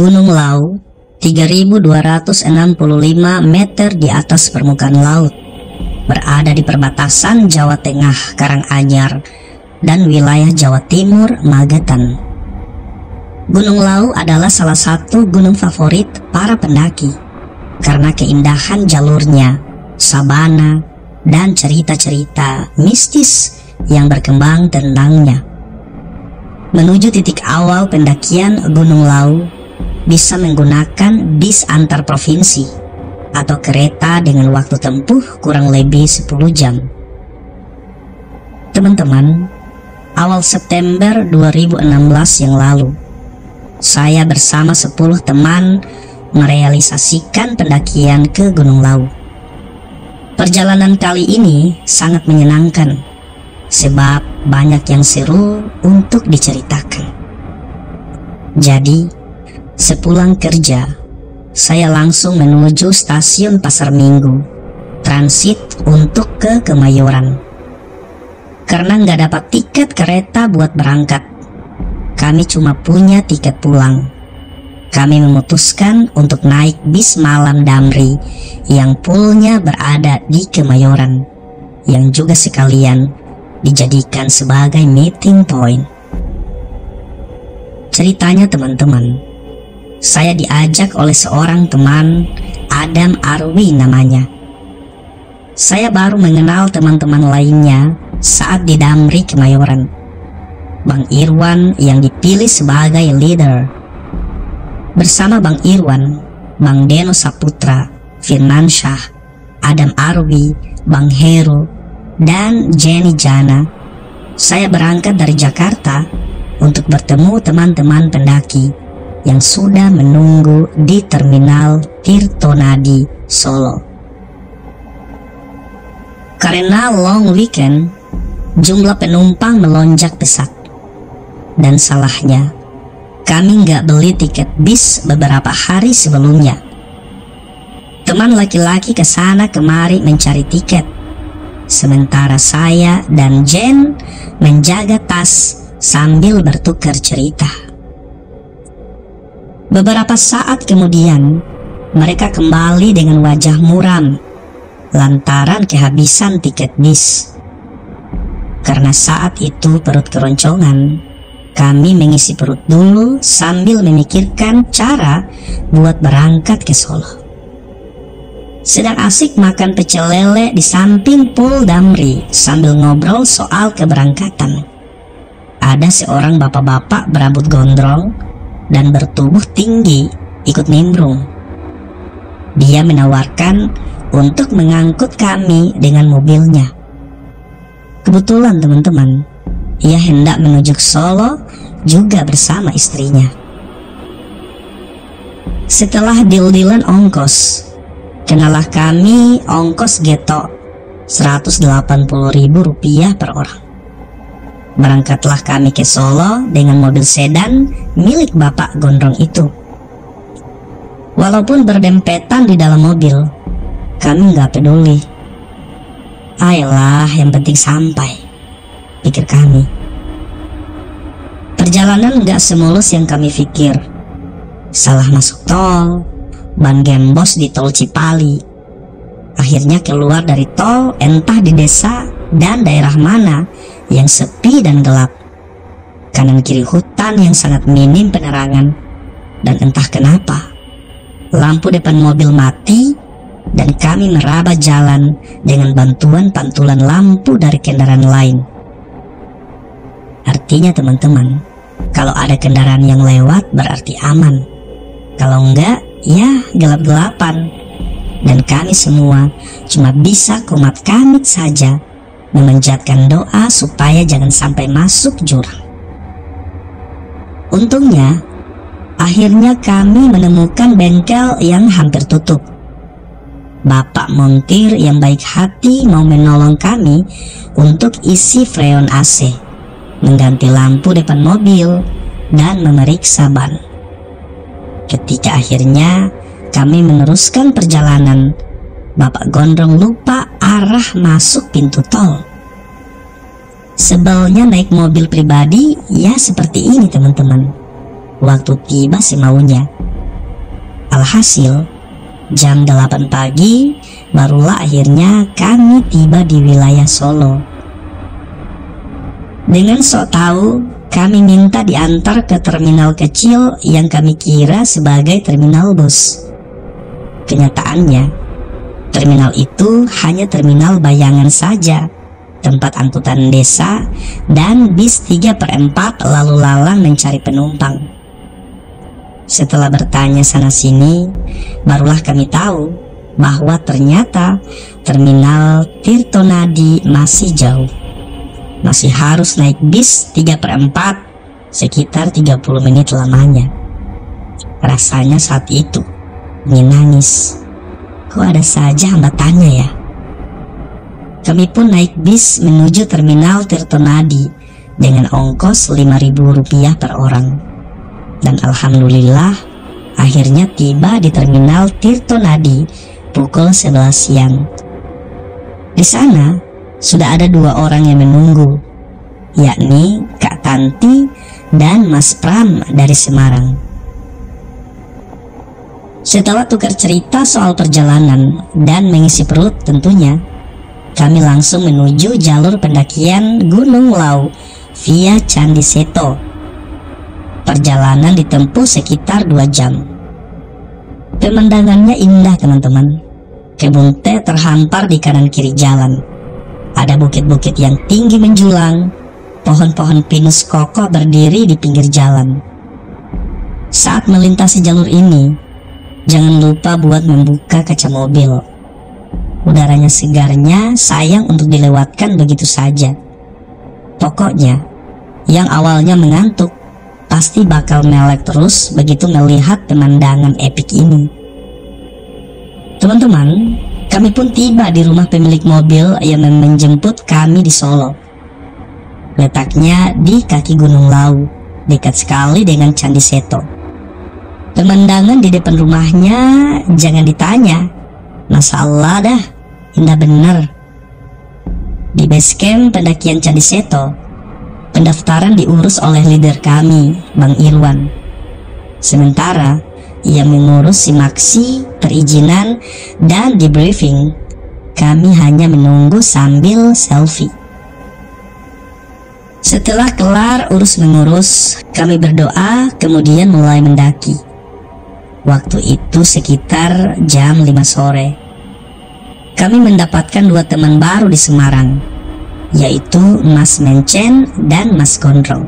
Gunung Lau, 3.265 meter di atas permukaan laut, berada di perbatasan Jawa Tengah Karanganyar dan wilayah Jawa Timur Magetan. Gunung Lau adalah salah satu gunung favorit para pendaki karena keindahan jalurnya, sabana, dan cerita-cerita mistis yang berkembang tentangnya. Menuju titik awal pendakian Gunung Lau bisa menggunakan bis antar provinsi atau kereta dengan waktu tempuh kurang lebih 10 jam. Teman-teman, awal September 2016 yang lalu, saya bersama 10 teman merealisasikan pendakian ke Gunung Lau. Perjalanan kali ini sangat menyenangkan sebab banyak yang seru untuk diceritakan. Jadi, sepulang kerja, saya langsung menuju stasiun Pasar Minggu, transit untuk ke Kemayoran. Karena nggak dapat tiket kereta buat berangkat, kami cuma punya tiket pulang. Kami memutuskan untuk naik bis malam Damri yang poolnya berada di Kemayoran, yang juga sekalian dijadikan sebagai meeting point. Ceritanya teman-teman, saya diajak oleh seorang teman, Adam Arwi namanya. Saya baru mengenal teman-teman lainnya saat di Damri Kemayoran. Bang Irwan yang dipilih sebagai leader. Bersama Bang Irwan, Bang Deno Saputra, Firmansyah, Adam Arwi, Bang Heru, dan Jenny Jana, saya berangkat dari Jakarta untuk bertemu teman-teman pendaki yang sudah menunggu di Terminal Tirtonadi, Solo. Karena long weekend, jumlah penumpang melonjak pesat. Dan salahnya, kami nggak beli tiket bis beberapa hari sebelumnya. Teman laki-laki kesana kemari mencari tiket, sementara saya dan Jen menjaga tas sambil bertukar cerita. Beberapa saat kemudian, mereka kembali dengan wajah muram lantaran kehabisan tiket bis. Karena saat itu perut keroncongan, kami mengisi perut dulu sambil memikirkan cara buat berangkat ke Solo. Sedang asik makan pecel lele di samping pool Damri sambil ngobrol soal keberangkatan, ada seorang bapak-bapak berambut gondrong dan bertubuh tinggi ikut nimbrung. Dia menawarkan untuk mengangkut kami dengan mobilnya. Kebetulan teman-teman, ia hendak menuju ke Solo juga bersama istrinya. Setelah deal-dealan ongkos, kenalah kami ongkos geto Rp180.000 per orang. Berangkatlah kami ke Solo dengan mobil sedan milik bapak gondrong itu. Walaupun berdempetan di dalam mobil, kami nggak peduli. Ayolah, yang penting sampai, pikir kami. Perjalanan nggak semulus yang kami pikir. Salah masuk tol, ban gembos di tol Cipali. Akhirnya keluar dari tol entah di desa dan daerah mana yang sepi dan gelap. Kanan kiri hutan yang sangat minim penerangan. Dan entah kenapa, lampu depan mobil mati dan kami meraba jalan dengan bantuan pantulan lampu dari kendaraan lain. Artinya teman-teman, kalau ada kendaraan yang lewat berarti aman. Kalau enggak, ya gelap-gelapan. Dan kami semua cuma bisa kumat kamit saja memanjatkan doa supaya jangan sampai masuk jurang. Untungnya, akhirnya kami menemukan bengkel yang hampir tutup. Bapak montir yang baik hati mau menolong kami untuk isi freon AC, mengganti lampu depan mobil, dan memeriksa ban. Ketika akhirnya kami meneruskan perjalanan, Bapak gondrong lupa arah masuk pintu tol. Sebelnya naik mobil pribadi ya seperti ini teman-teman. Waktu tiba semaunya, Alhasil, jam 8 pagi barulah akhirnya kami tiba di wilayah Solo. Dengan sok tahu, kami minta diantar ke terminal kecil yang kami kira sebagai terminal bus. Kenyataannya, terminal itu hanya terminal bayangan saja, tempat angkutan desa dan bis 3/4 lalu lalang mencari penumpang. Setelah bertanya sana-sini, barulah kami tahu bahwa ternyata terminal Tirtonadi masih jauh. Masih harus naik bis 3/4 sekitar 30 menit lamanya. Rasanya saat itu ingin nangis. Kok ada saja hambatannya ya? Kami pun naik bis menuju terminal Tirtonadi dengan ongkos Rp5.000 per orang. Dan alhamdulillah akhirnya tiba di terminal Tirtonadi pukul 11 siang. Di sana sudah ada 2 orang yang menunggu, yakni Kak Tanti dan Mas Pram dari Semarang. Setelah tukar cerita soal perjalanan dan mengisi perut tentunya, kami langsung menuju jalur pendakian Gunung Lau via Candi Seto. Perjalanan ditempuh sekitar 2 jam. Pemandangannya indah teman-teman. Kebun teh terhampar di kanan kiri jalan. Ada bukit-bukit yang tinggi menjulang. Pohon-pohon pinus kokoh berdiri di pinggir jalan. Saat melintasi jalur ini, jangan lupa buat membuka kaca mobil. Udaranya segarnya sayang untuk dilewatkan begitu saja. Pokoknya, yang awalnya mengantuk pasti bakal melek terus begitu melihat pemandangan epik ini. Teman-teman, kami pun tiba di rumah pemilik mobil yang menjemput kami di Solo. Letaknya di kaki Gunung Lau, dekat sekali dengan Candi Seto. Pemandangan di depan rumahnya jangan ditanya, Masya Allah dah, indah bener. Di base camp pendakian Candi Seto, pendaftaran diurus oleh leader kami, Bang Irwan. Sementara ia mengurus simaksi, perizinan, dan debriefing. Kami hanya menunggu sambil selfie. Setelah kelar urus mengurus, kami berdoa kemudian mulai mendaki. Waktu itu sekitar jam 5 sore. Kami mendapatkan 2 teman baru di Semarang, yaitu Mas Mencen dan Mas Gondrong.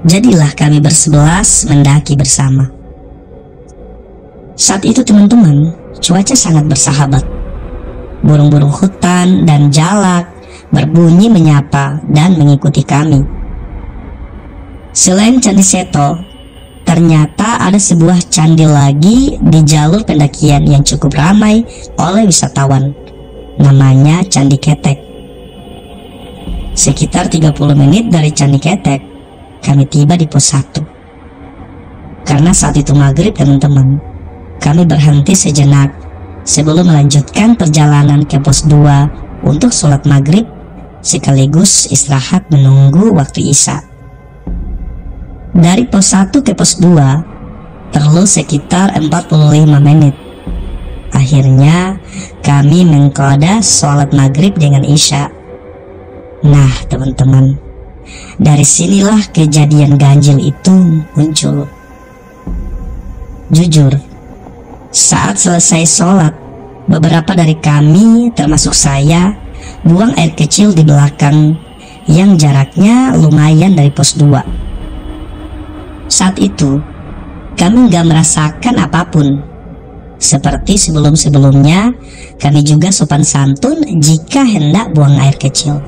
Jadilah kami bersebelas mendaki bersama. Saat itu teman-teman, cuaca sangat bersahabat. Burung-burung hutan dan jalak berbunyi menyapa dan mengikuti kami. Selain Candi Seto, ternyata ada sebuah candi lagi di jalur pendakian yang cukup ramai oleh wisatawan. Namanya Candi Ketek. Sekitar 30 menit dari Candi Ketek, kami tiba di pos 1. Karena saat itu maghrib teman-teman, kami berhenti sejenak sebelum melanjutkan perjalanan ke pos 2 untuk sholat maghrib sekaligus istirahat menunggu waktu isya. Dari pos 1 ke pos 2 perlu sekitar 45 menit. Akhirnya kami mengqadha sholat maghrib dengan isya. Nah teman-teman, dari sinilah kejadian ganjil itu muncul. Jujur, saat selesai sholat, beberapa dari kami termasuk saya buang air kecil di belakang yang jaraknya lumayan dari pos 2. Saat itu kami gak merasakan apapun. Seperti sebelum-sebelumnya, kami juga sopan santun jika hendak buang air kecil.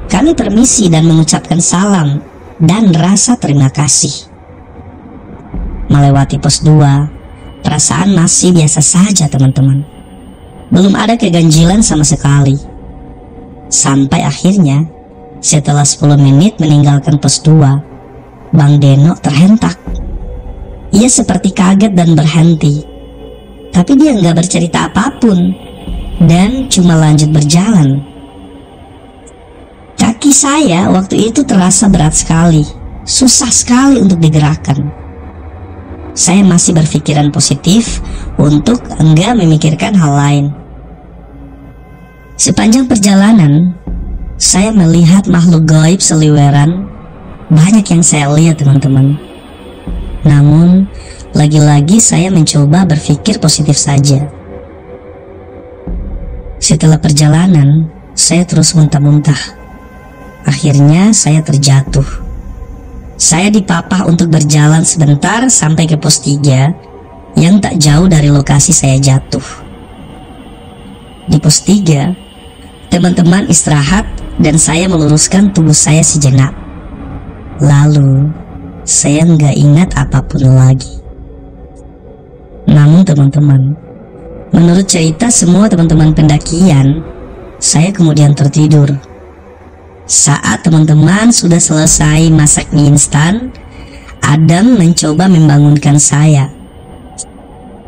Kami permisi dan mengucapkan salam dan rasa terima kasih. Melewati pos 2, perasaan masih biasa saja teman-teman. Belum ada keganjilan sama sekali. Sampai akhirnya, setelah 10 menit meninggalkan pos 2, Bang Deno terhentak. Ia seperti kaget dan berhenti. Tapi dia nggak bercerita apapun dan cuma lanjut berjalan. Kaki saya waktu itu terasa berat sekali, susah sekali untuk digerakkan. saya masih berpikiran positif untuk enggak memikirkan hal lain. Sepanjang perjalanan, saya melihat makhluk gaib seliweran. Banyak yang saya lihat, teman-teman. Namun, lagi-lagi saya mencoba berpikir positif saja. Setelah perjalanan, saya terus muntah-muntah. Akhirnya saya terjatuh. Saya dipapah untuk berjalan sebentar sampai ke pos 3 yang tak jauh dari lokasi saya jatuh. Di pos 3, teman-teman istirahat dan saya meluruskan tubuh saya sejenak. Lalu, saya nggak ingat apapun lagi. Namun teman-teman, menurut cerita semua teman-teman pendakian, saya kemudian tertidur. Saat teman-teman sudah selesai masak mie instan, Adam mencoba membangunkan saya.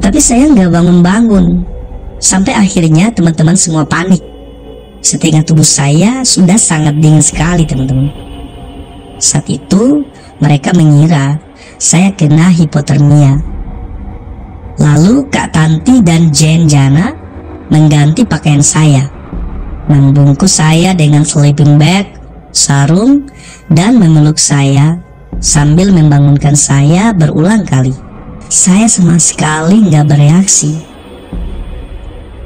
Tapi saya nggak bangun-bangun. Sampai akhirnya teman-teman semua panik. Setengah tubuh saya sudah sangat dingin sekali, teman-teman. Saat itu mereka mengira saya kena hipotermia. Lalu Kak Tanti dan Jen Jana mengganti pakaian saya, membungkus saya dengan sleeping bag, sarung, dan memeluk saya sambil membangunkan saya berulang kali. Saya sama sekali nggak bereaksi.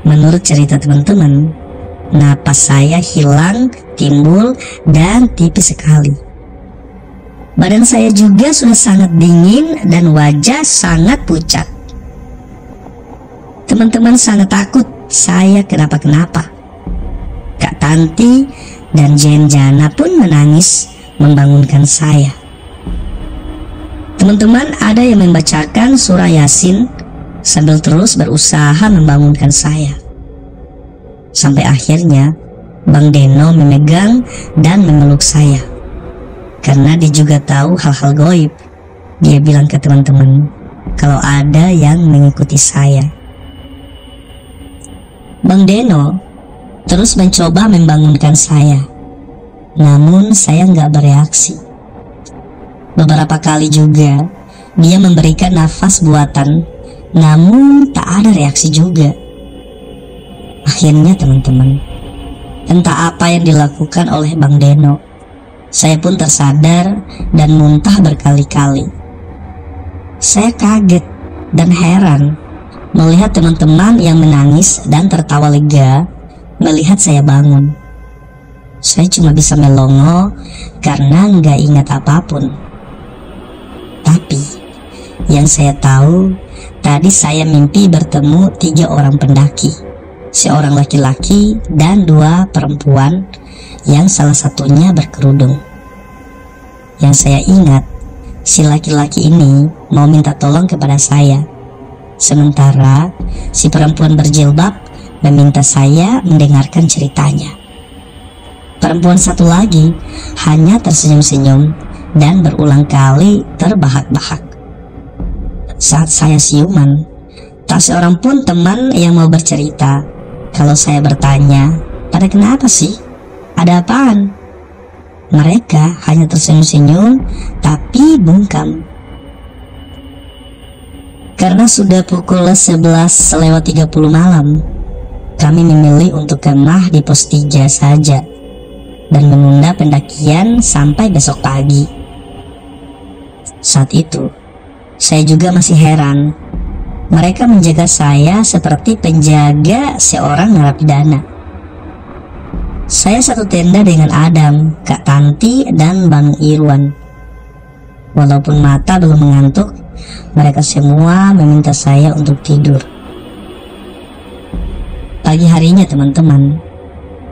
Menurut cerita teman-teman, napas saya hilang, timbul, dan tipis sekali. Badan saya juga sudah sangat dingin dan wajah sangat pucat. Teman-teman sangat takut saya kenapa-kenapa. Kak Tanti dan Jen Jana pun menangis membangunkan saya. Teman-teman ada yang membacakan surah Yasin sambil terus berusaha membangunkan saya. Sampai akhirnya Bang Deno memegang dan memeluk saya. Karena dia juga tahu hal-hal gaib. Dia bilang ke teman-teman kalau ada yang mengikuti saya. Bang Deno terus mencoba membangunkan saya. Namun saya nggak bereaksi. Beberapa kali juga dia memberikan nafas buatan, namun tak ada reaksi juga. Akhirnya teman-teman, entah apa yang dilakukan oleh Bang Deno, saya pun tersadar dan muntah berkali-kali. Saya kaget dan heran melihat teman-teman yang menangis dan tertawa lega melihat saya bangun. Saya cuma bisa melongo karena nggak ingat apapun. Tapi yang saya tahu, tadi saya mimpi bertemu 3 orang pendaki, seorang laki-laki dan 2 perempuan, yang salah satunya berkerudung. Yang saya ingat, si laki-laki ini mau minta tolong kepada saya, sementara si perempuan berjilbab meminta saya mendengarkan ceritanya. Perempuan satu lagi hanya tersenyum-senyum dan berulang kali terbahak-bahak. Saat saya siuman, tak seorang pun teman yang mau bercerita. Kalau saya bertanya, pada kenapa sih? Ada apaan? Mereka hanya tersenyum-senyum tapi bungkam. Karena sudah pukul 11:30 malam, kami memilih untuk kemah di pos 3 saja dan menunda pendakian sampai besok pagi. Saat itu, saya juga masih heran. Mereka menjaga saya seperti penjaga seorang narapidana. Saya satu tenda dengan Adam, Kak Tanti, dan Bang Irwan. Walaupun mata belum mengantuk, mereka semua meminta saya untuk tidur. Pagi harinya teman-teman,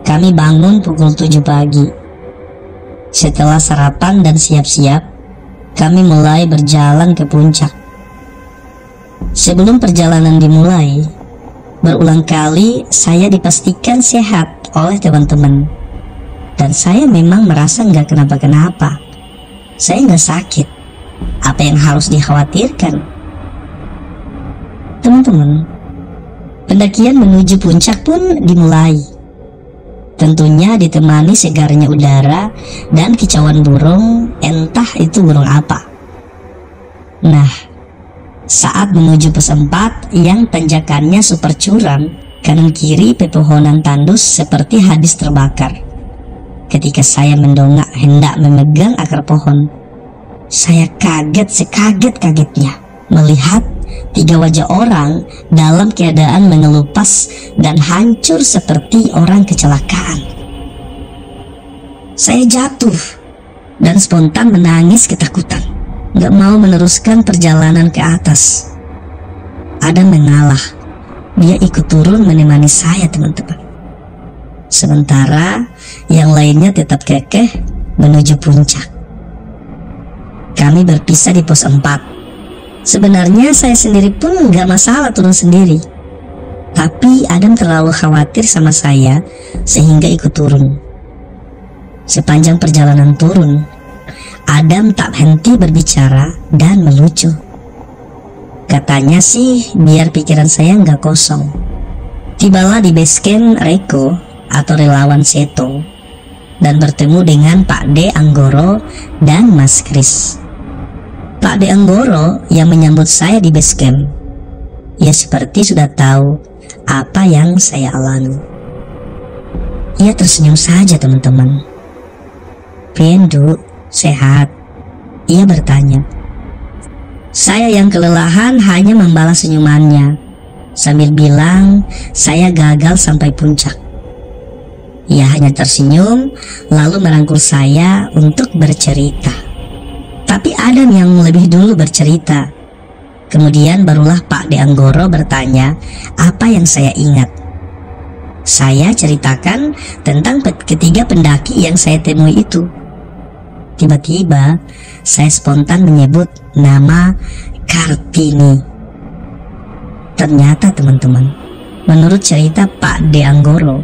kami bangun pukul 7 pagi. Setelah sarapan dan siap-siap, kami mulai berjalan ke puncak. Sebelum perjalanan dimulai, berulang kali saya dipastikan sehat oleh teman-teman, dan saya memang merasa nggak kenapa-kenapa. Saya nggak sakit. Apa yang harus dikhawatirkan? Teman-teman, pendakian menuju puncak pun dimulai. Tentunya ditemani segarnya udara dan kicauan burung, entah itu burung apa. Nah, Saat menuju pos 4 yang tanjakannya super curam, kanan kiri pepohonan tandus seperti habis terbakar. Ketika saya mendongak hendak memegang akar pohon, saya kaget sekaget-kagetnya melihat 3 wajah orang dalam keadaan mengelupas dan hancur seperti orang kecelakaan. Saya jatuh dan spontan menangis ketakutan, gak mau meneruskan perjalanan ke atas. Adam mengalah, dia ikut turun menemani saya teman-teman. Sementara yang lainnya tetap kekeh menuju puncak. Kami berpisah di pos 4. Sebenarnya saya sendiri pun gak masalah turun sendiri, tapi Adam terlalu khawatir sama saya sehingga ikut turun. Sepanjang perjalanan turun, Adam tak henti berbicara dan melucu. Katanya sih biar pikiran saya nggak kosong. Tibalah di base camp Reko atau relawan Seto dan bertemu dengan Pak D Anggoro dan Mas Kris. Pak D Anggoro yang menyambut saya di base camp, ia seperti sudah tahu apa yang saya alami. Ia tersenyum saja teman-teman. "Pendu, sehat?" ia bertanya. Saya yang kelelahan hanya membalas senyumannya sambil bilang saya gagal sampai puncak. Ia hanya tersenyum lalu merangkul saya untuk bercerita. Tapi Adam yang lebih dulu bercerita. Kemudian barulah Pak D Anggoro bertanya apa yang saya ingat. Saya ceritakan tentang ketiga pendaki yang saya temui itu. Tiba-tiba saya spontan menyebut nama Kartini. Ternyata teman-teman, menurut cerita Pak D Anggoro,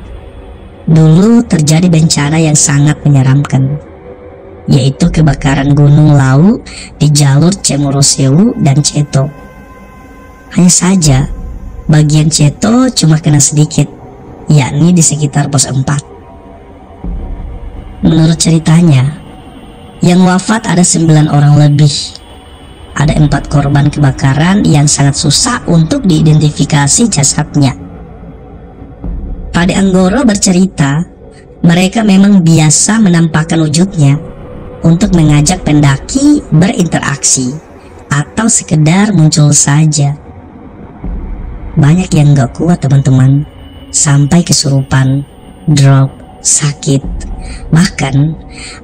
dulu terjadi bencana yang sangat menyeramkan, yaitu kebakaran Gunung Lau di jalur Cemorosewu dan Ceto. Hanya saja bagian Ceto cuma kena sedikit, yakni di sekitar pos 4. Menurut ceritanya, yang wafat ada 9 orang lebih. Ada 4 korban kebakaran yang sangat susah untuk diidentifikasi jasadnya. Pak D Anggoro bercerita, mereka memang biasa menampakkan wujudnya untuk mengajak pendaki berinteraksi atau sekedar muncul saja. Banyak yang gak kuat teman-teman, sampai kesurupan, drop, sakit. Bahkan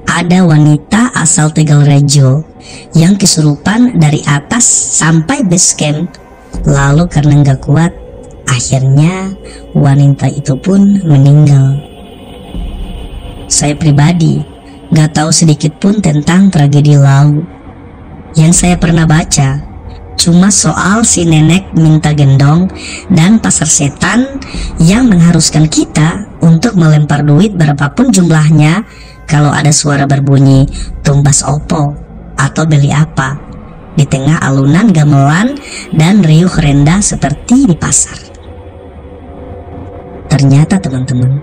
ada wanita asal Tegal Rejo yang kesurupan dari atas sampai base camp, lalu karena gak kuat akhirnya wanita itu pun meninggal. Saya pribadi gak tahu sedikit pun tentang tragedi Lau. Yang saya pernah baca cuma soal si nenek minta gendong dan pasar setan yang mengharuskan kita untuk melempar duit berapapun jumlahnya kalau ada suara berbunyi tumbas opo atau beli apa di tengah alunan gamelan dan riuh rendah seperti di pasar. Ternyata teman-teman,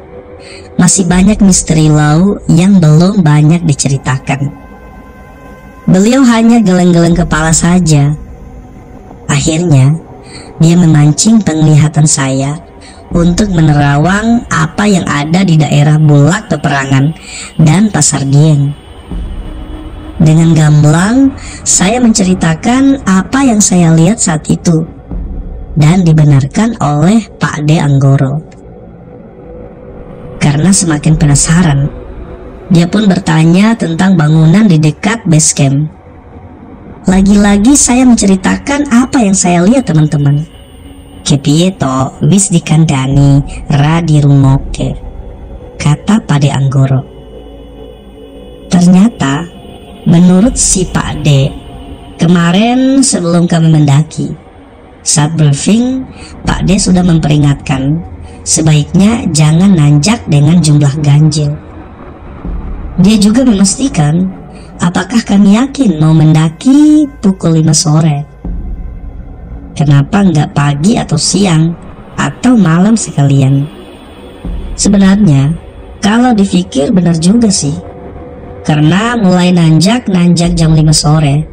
masih banyak misteri Lau yang belum banyak diceritakan. Beliau hanya geleng-geleng kepala saja. Akhirnya, dia memancing penglihatan saya untuk menerawang apa yang ada di daerah Bulak Peperangan dan Pasar Dieng. Dengan gamblang, saya menceritakan apa yang saya lihat saat itu dan dibenarkan oleh Pak D Anggoro. Karena semakin penasaran, dia pun bertanya tentang bangunan di dekat base camp. Lagi-lagi saya menceritakan apa yang saya lihat teman-teman. "Kepiye to wis dikandani ra dirungokke," kata Pak D Anggoro. Ternyata menurut si Pak D, kemarin sebelum kami mendaki, saat briefing Pak D sudah memperingatkan sebaiknya jangan nanjak dengan jumlah ganjil. Dia juga memastikan apakah kami yakin mau mendaki pukul 5 sore. Kenapa nggak pagi atau siang atau malam sekalian? Sebenarnya kalau dipikir benar juga sih. Karena mulai nanjak jam 5 sore,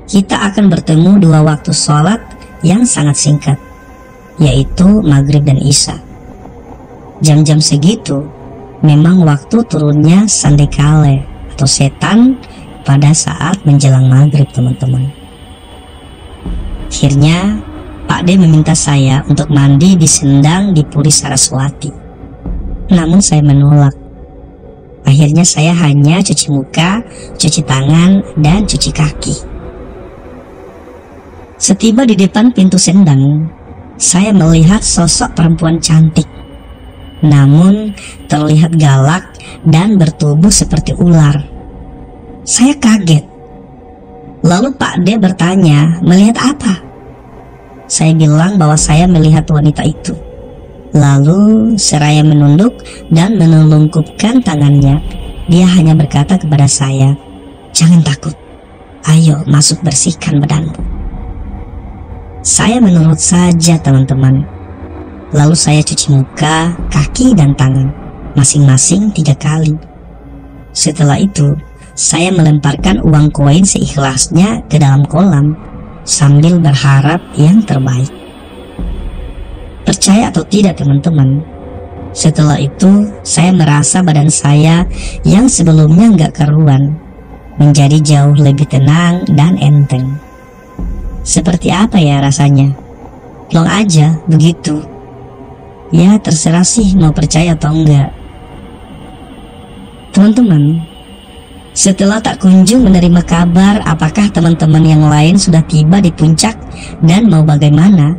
kita akan bertemu 2 waktu sholat yang sangat singkat, yaitu maghrib dan isya. Jam-jam segitu memang waktu turunnya sandekale atau setan pada saat menjelang maghrib, teman-teman. Akhirnya Pak D meminta saya untuk mandi di Sendang di Puri Saraswati. Namun saya menolak. Akhirnya saya hanya cuci muka, cuci tangan, dan cuci kaki. Setiba di depan pintu Sendang, saya melihat sosok perempuan cantik, namun terlihat galak dan bertubuh seperti ular. Saya kaget. Lalu Pak D bertanya, melihat apa? Saya bilang bahwa saya melihat wanita itu. Lalu seraya menunduk dan menelungkupkan tangannya, dia hanya berkata kepada saya, "Jangan takut, ayo masuk bersihkan badanmu." Saya menurut saja, teman-teman. Lalu saya cuci muka, kaki, dan tangan, masing-masing 3 kali. Setelah itu, saya melemparkan uang koin seikhlasnya ke dalam kolam, sambil berharap yang terbaik. Percaya atau tidak, teman-teman, setelah itu saya merasa badan saya yang sebelumnya nggak karuan menjadi jauh lebih tenang dan enteng. Seperti apa ya rasanya? Plong aja begitu. Ya terserah sih mau percaya atau enggak. Teman-teman, setelah tak kunjung menerima kabar apakah teman-teman yang lain sudah tiba di puncak dan mau bagaimana,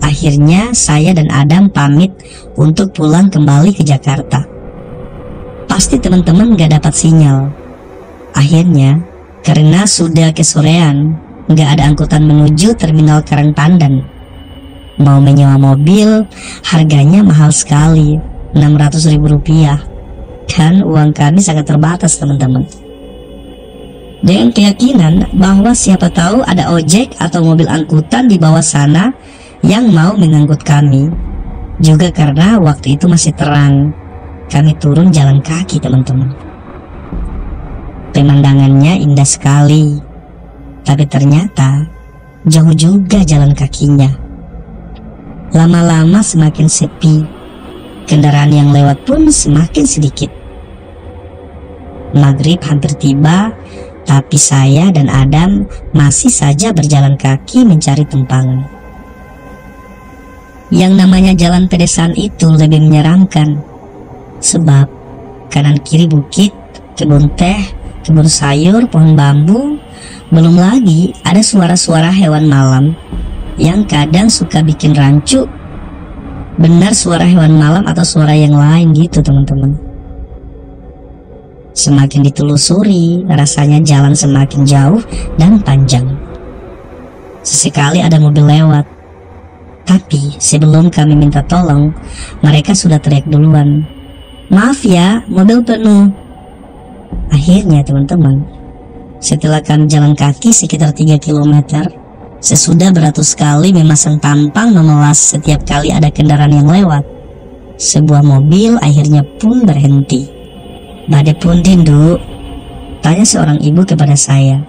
akhirnya saya dan Adam pamit untuk pulang kembali ke Jakarta. Pasti teman-teman gak dapat sinyal. Akhirnya, karena sudah kesorean, gak ada angkutan menuju terminal Karangpandan. Mau menyewa mobil, harganya mahal sekali, Rp600.000. Dan uang kami sangat terbatas, teman-teman. Dengan keyakinan bahwa siapa tahu ada ojek atau mobil angkutan di bawah sana yang mau mengangkut kami. Juga karena waktu itu masih terang, kami turun jalan kaki, teman-teman. Pemandangannya indah sekali, tapi ternyata jauh juga jalan kakinya. Lama-lama semakin sepi, kendaraan yang lewat pun semakin sedikit. Maghrib hampir tiba, tapi saya dan Adam masih saja berjalan kaki mencari tumpangan. Yang namanya jalan pedesaan itu lebih menyeramkan, sebab kanan kiri bukit, kebun teh, kebun sayur, pohon bambu. Belum lagi ada suara-suara hewan malam yang kadang suka bikin rancu. Benar suara hewan malam atau suara yang lain gitu, teman-teman. Semakin ditelusuri, rasanya jalan semakin jauh dan panjang. Sesekali ada mobil lewat, tapi sebelum kami minta tolong, mereka sudah teriak duluan, "Maaf ya, mobil penuh." Akhirnya, teman-teman, setelah kami jalan kaki sekitar 3 km, sesudah beratus kali memasang tampang memelas setiap kali ada kendaraan yang lewat, sebuah mobil akhirnya pun berhenti. "Bade pundi, Nduk?" tanya seorang ibu kepada saya.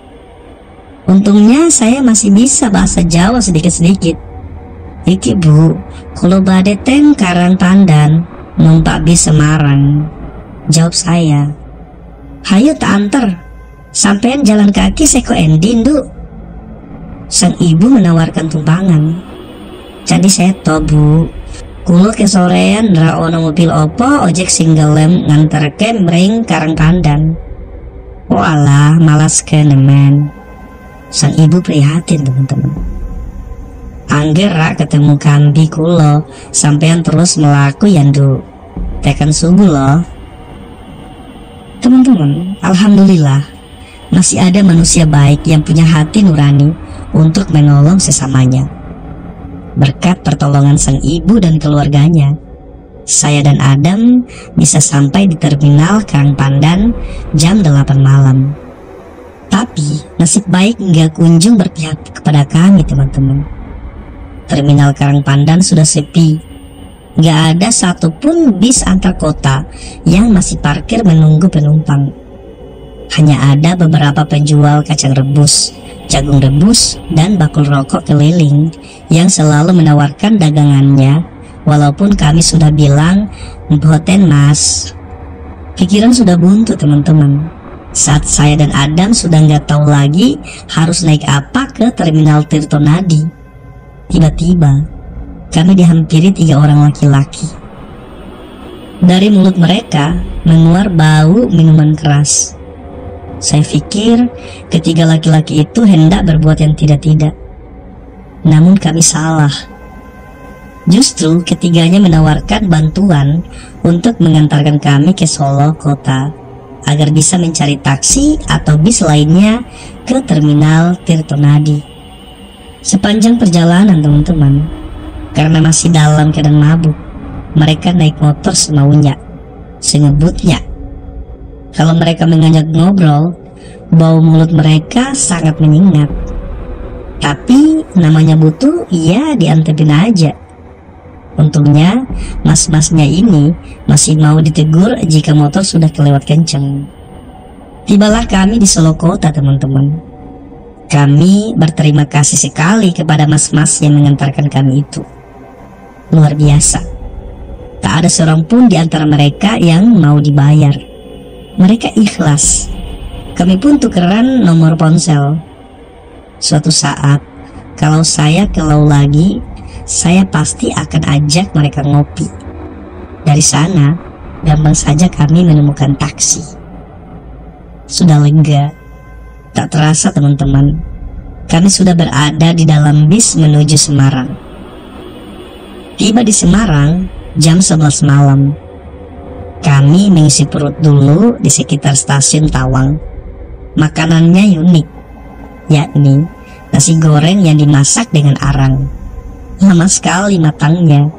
Untungnya saya masih bisa bahasa Jawa sedikit-sedikit. "Iki Bu, kalau bade teng Karangpandan, numpak bis Semarang," jawab saya. "Hayu tak anter, sampean jalan kaki seko endi, Nduk?" Sang ibu menawarkan tumpangan. "Jadi seto, Bu. Kulo kesorean ra ono mobil opo ojek singgelem nganterke mring Karangpandan." "Walah, malas kenemen." Sang ibu prihatin, teman-teman. "Angger rak ketemu kambi kulo, sampean terus melaku ya, Nduk. Tekan subuh loh." Teman-teman, alhamdulillah masih ada manusia baik yang punya hati nurani untuk menolong sesamanya. Berkat pertolongan sang ibu dan keluarganya, saya dan Adam bisa sampai di terminal Karangpandan jam 8 malam. Tapi nasib baik nggak kunjung berpihak kepada kami, teman-teman. Terminal Karangpandan sudah sepi. Nggak ada satupun bis antar kota yang masih parkir menunggu penumpang. Hanya ada beberapa penjual kacang rebus, jagung rebus, dan bakul rokok keliling yang selalu menawarkan dagangannya, walaupun kami sudah bilang "Mboten mas". Pikiran sudah buntu teman-teman. Saat saya dan Adam sudah nggak tahu lagi harus naik apa ke terminal Tirtonadi, tiba-tiba kami dihampiri 3 orang laki-laki. Dari mulut mereka mengeluar bau minuman keras. Saya pikir ketiga laki-laki itu hendak berbuat yang tidak-tidak. Namun kami salah. Justru ketiganya menawarkan bantuan untuk mengantarkan kami ke Solo kota agar bisa mencari taksi atau bis lainnya ke terminal Tirtonadi. Sepanjang perjalanan teman-teman, karena masih dalam keadaan mabuk, mereka naik motor semaunya, sengebutnya. Kalau mereka mengajak ngobrol, bau mulut mereka sangat menyengat. Tapi namanya butuh, ya diantepin aja. Untungnya mas-masnya ini masih mau ditegur jika motor sudah kelewat kenceng. Tibalah kami di Solo kota teman-teman. Kami berterima kasih sekali kepada mas-mas yang mengantarkan kami itu. Luar biasa. Tak ada seorang pun di antara mereka yang mau dibayar. Mereka ikhlas. Kami pun tukeran nomor ponsel. Suatu saat, kalau saya kelau lagi, saya pasti akan ajak mereka ngopi. Dari sana, gampang saja kami menemukan taksi. Sudah lega. Tak terasa teman-teman, kami sudah berada di dalam bis menuju Semarang. Tiba di Semarang jam 11 malam. Kami mengisi perut dulu di sekitar stasiun Tawang. Makanannya unik, yakni nasi goreng yang dimasak dengan arang. Lama sekali matangnya.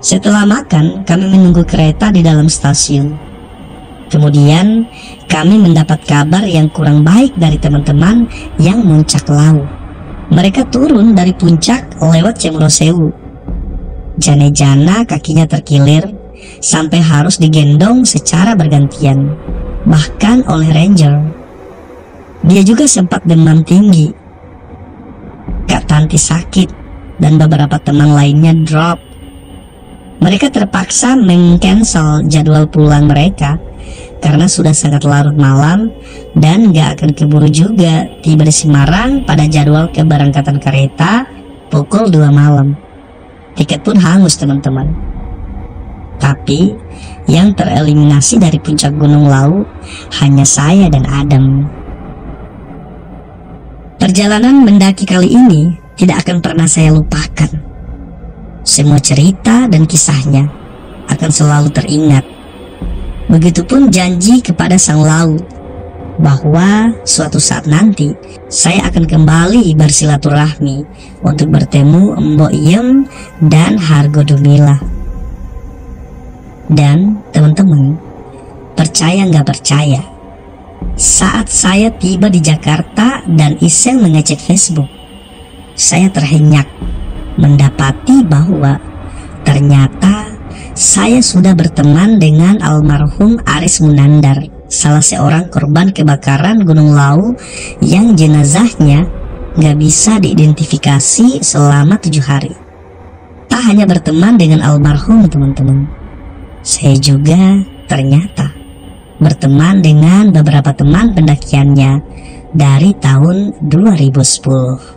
Setelah makan, kami menunggu kereta di dalam stasiun. Kemudian kami mendapat kabar yang kurang baik dari teman-teman yang muncak lau. Mereka turun dari puncak lewat Cemorosewu. Jana-jana kakinya terkilir sampai harus digendong secara bergantian, bahkan oleh ranger. Dia juga sempat demam tinggi. Kak Tanti sakit dan beberapa teman lainnya drop. Mereka terpaksa meng-cancel jadwal pulang mereka karena sudah sangat larut malam dan gak akan keburu juga tiba di Semarang pada jadwal keberangkatan kereta pukul 2 malam. Tiket pun hangus teman-teman. Tapi yang tereliminasi dari puncak Gunung Lau hanya saya dan Adam. Perjalanan mendaki kali ini tidak akan pernah saya lupakan. Semua cerita dan kisahnya akan selalu teringat. Begitupun janji kepada Sang Laut bahwa suatu saat nanti saya akan kembali bersilaturahmi untuk bertemu Mbok Iem dan Hargo Dumila. Dan teman-teman, percaya nggak percaya, saat saya tiba di Jakarta dan iseng mengecek Facebook, saya terhenyak mendapati bahwa ternyata saya sudah berteman dengan almarhum Aris Munandar, salah seorang korban kebakaran Gunung Lau yang jenazahnya nggak bisa diidentifikasi selama 7 hari. Tak hanya berteman dengan almarhum teman-teman, saya juga ternyata berteman dengan beberapa teman pendakiannya dari tahun 2010.